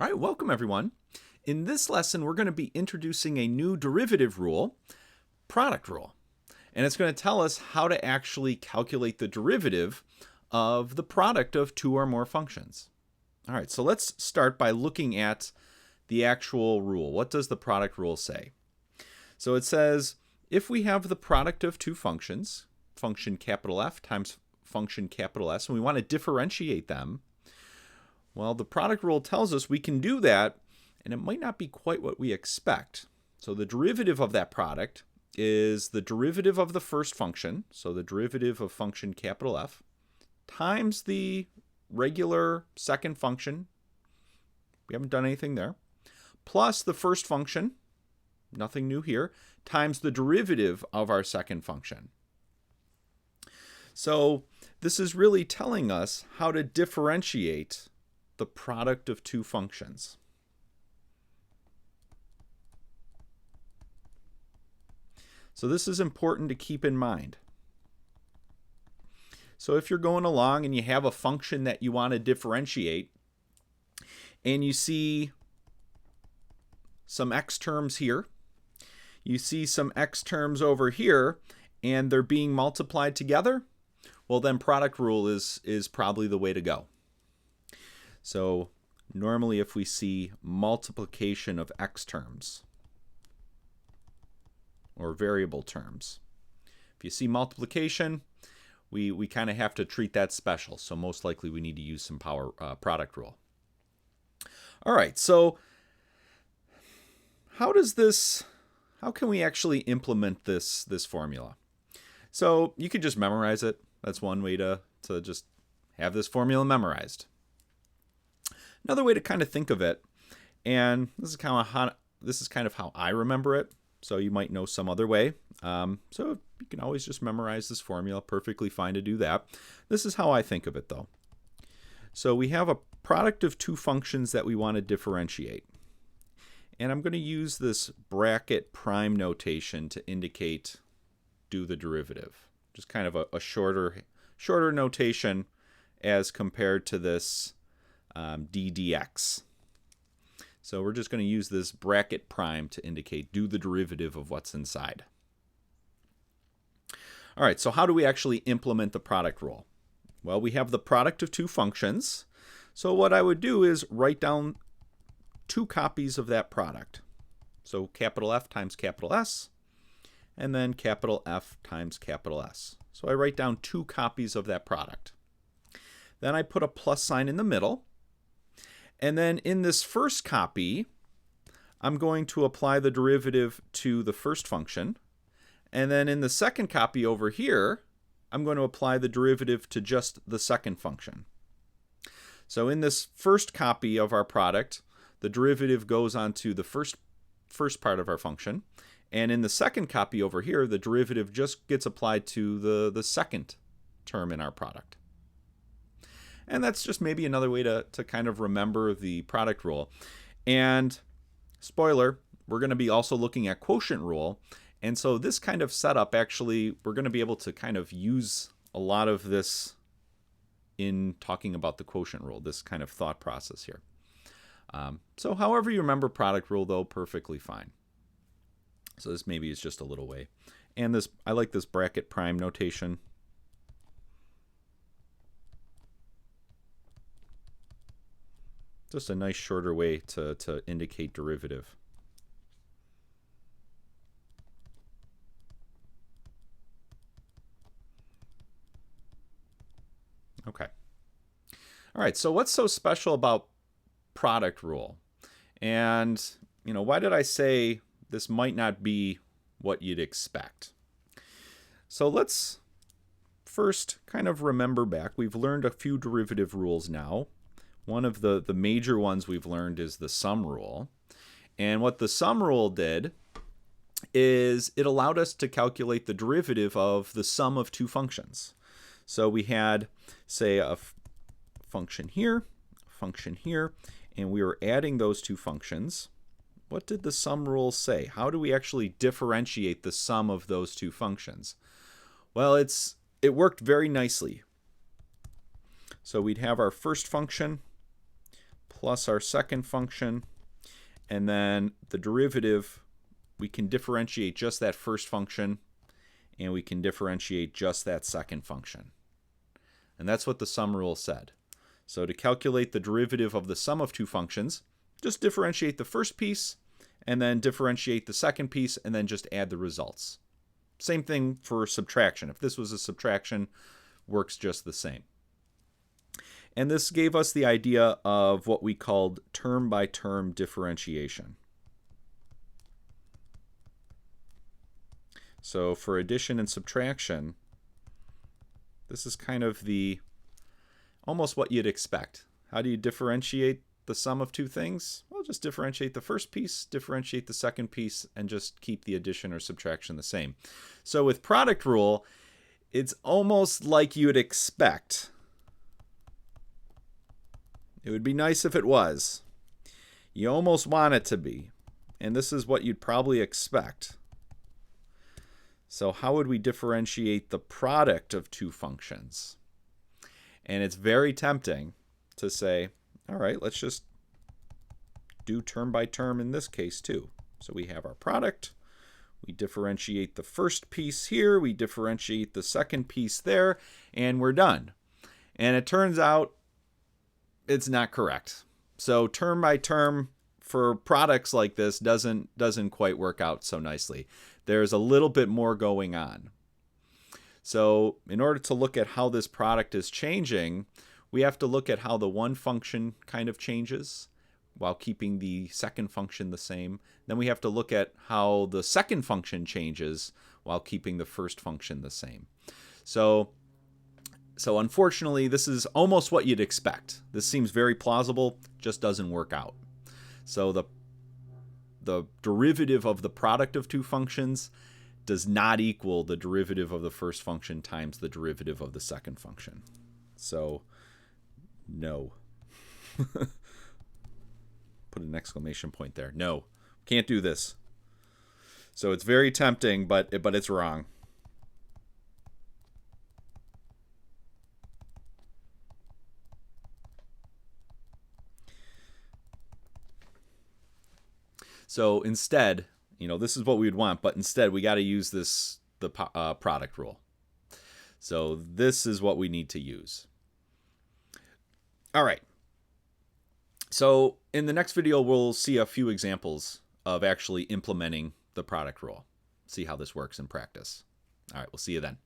All right, welcome everyone. In this lesson, we're going to be introducing a new derivative rule, product rule. And it's going to tell us how to actually calculate the derivative of the product of two or more functions. All right, so let's start by looking at the actual rule. What does the product rule say? So it says if we have the product of two functions, function capital F times function capital S, and we want to differentiate them, well, the product rule tells us we can do that, and it might not be quite what we expect. So the derivative of that product is the derivative of the first function, so the derivative of function capital F, times the regular second function, we haven't done anything there, plus the first function, nothing new here, times the derivative of our second function. So this is really telling us how to differentiate the product of two functions. So this is important to keep in mind. So if you're going along and you have a function that you want to differentiate, and you see some x terms here, you see some x terms over here, and they're being multiplied together, well then product rule is probably the way to go. So normally if we see multiplication of x terms or variable terms, if you see multiplication, we kind of have to treat that special. So most likely we need to use some product rule. All right, so how can we actually implement this formula? So you could just memorize it. That's one way to just have this formula memorized. Another way to kind of think of it, and this is kind of how I remember it, so you might know some other way. So you can always just memorize this formula, perfectly fine to do that. This is how I think of it though. So we have a product of two functions that we want to differentiate. And I'm going to use this bracket prime notation to indicate do the derivative. Just kind of a shorter notation as compared to this ddx. So we're just going to use this bracket prime to indicate do the derivative of what's inside. All right, so how do we actually implement the product rule? Well, we have the product of two functions. So what I would do is write down two copies of that product. So capital F times capital S, and then capital F times capital S. So I write down two copies of that product. Then I put a plus sign in the middle. And then in this first copy, I'm going to apply the derivative to the first function. And then in the second copy over here, I'm going to apply the derivative to just the second function. So in this first copy of our product, the derivative goes onto the first part of our function. And in the second copy over here, the derivative just gets applied to the second term in our product. And that's just maybe another way to kind of remember the product rule. And spoiler, we're going to be also looking at quotient rule. And so this kind of setup, actually, we're going to be able to kind of use a lot of this in talking about the quotient rule, this kind of thought process here. So however you remember product rule, though, perfectly fine. So this maybe is just a little way. And this, I like this bracket prime notation. Just a nice shorter way to indicate derivative. Okay. All right, so what's so special about product rule? And, why did I say this might not be what you'd expect? So let's first kind of remember back. We've learned a few derivative rules now. One of the major ones we've learned is the sum rule. And what the sum rule did is it allowed us to calculate the derivative of the sum of two functions. So we had, say, a function here, and we were adding those two functions. What did the sum rule say? How do we actually differentiate the sum of those two functions? Well, it worked very nicely. So we'd have our first function plus our second function, and then the derivative, we can differentiate just that first function, and we can differentiate just that second function. And that's what the sum rule said. So to calculate the derivative of the sum of two functions, just differentiate the first piece, and then differentiate the second piece, and then just add the results. Same thing for subtraction. If this was a subtraction, works just the same. And this gave us the idea of what we called term-by-term differentiation. So for addition and subtraction, this is kind of almost what you'd expect. How do you differentiate the sum of two things? Well, just differentiate the first piece, differentiate the second piece, and just keep the addition or subtraction the same. So with product rule, it's almost like you'd expect. It would be nice if it was. You almost want it to be. And this is what you'd probably expect. So how would we differentiate the product of two functions? And it's very tempting to say, all right, let's just do term by term in this case too. So we have our product. We differentiate the first piece here. We differentiate the second piece there. And we're done. And it turns out it's not correct. So term by term for products like this doesn't quite work out so nicely. There's a little bit more going on. So in order to look at how this product is changing, we have to look at how the one function kind of changes while keeping the second function the same. Then we have to look at how the second function changes while keeping the first function the same. So unfortunately, this is almost what you'd expect. This seems very plausible, just doesn't work out. So the derivative of the product of two functions does not equal the derivative of the first function times the derivative of the second function. So, no. Put an exclamation point there. No, can't do this. So it's very tempting, but it's wrong. So instead, this is what we'd want, but instead we got to use the product rule. So this is what we need to use. All right. So in the next video, we'll see a few examples of actually implementing the product rule. See how this works in practice. All right, we'll see you then.